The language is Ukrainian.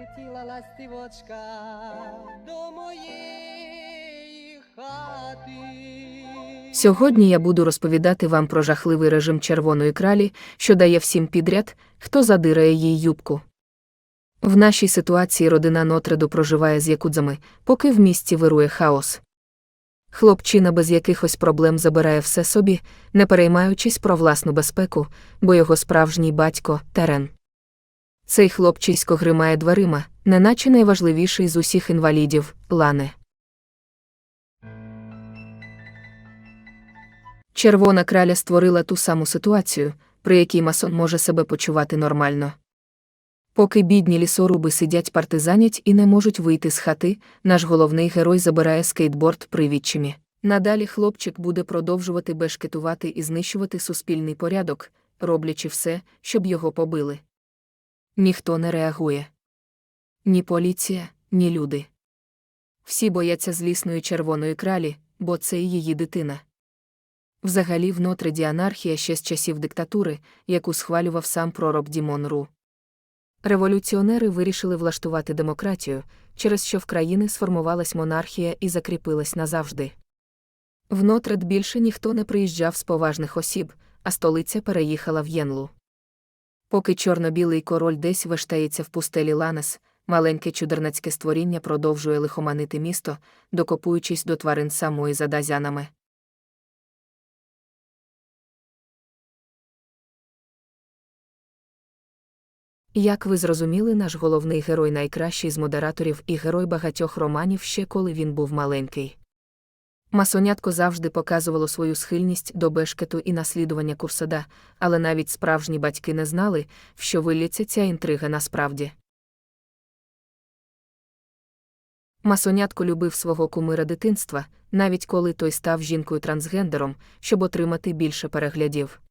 Прилетіла ластівочка до моєї хати. Сьогодні я буду розповідати вам про жахливий режим червоної кралі, що дає всім підряд, хто задирає їй юбку. В нашій ситуації родина Нотреду проживає з якудзами, поки в місті вирує хаос. Хлопчина без якихось проблем забирає все собі, не переймаючись про власну безпеку, бо його справжній батько – Терен. Цей хлопчисько гримає дверима, неначе найважливіший з усіх інвалідів – Лане. Червона краля створила ту саму ситуацію, при якій масон може себе почувати нормально. Поки бідні лісоруби сидять партизанять і не можуть вийти з хати, наш головний герой забирає скейтборд при відчимі. Надалі хлопчик буде продовжувати бешкетувати і знищувати суспільний порядок, роблячи все, щоб його побили. Ніхто не реагує. Ні поліція, ні люди. Всі бояться злісної червоної кралі, бо це її дитина. Взагалі в Нотреді анархія ще з часів диктатури, яку схвалював сам пророк Дімон Ру. Революціонери вирішили влаштувати демократію, через що в країни сформувалась монархія і закріпилась назавжди. В Нотред більше ніхто не приїжджав з поважних осіб, а столиця переїхала в Єнлу. Поки чорно-білий король десь вештається в пустелі Ланес, маленьке чудернацьке створіння продовжує лихоманити місто, докопуючись до тварин самої за дазянами. Як ви зрозуміли, наш головний герой найкращий з модераторів і герой багатьох романів ще коли він був маленький. Масонятко завжди показувало свою схильність до бешкету і наслідування Курсада, але навіть справжні батьки не знали, в що виліться ця інтрига насправді. Масонятко любив свого кумира дитинства, навіть коли той став жінкою-трансгендером, щоб отримати більше переглядів.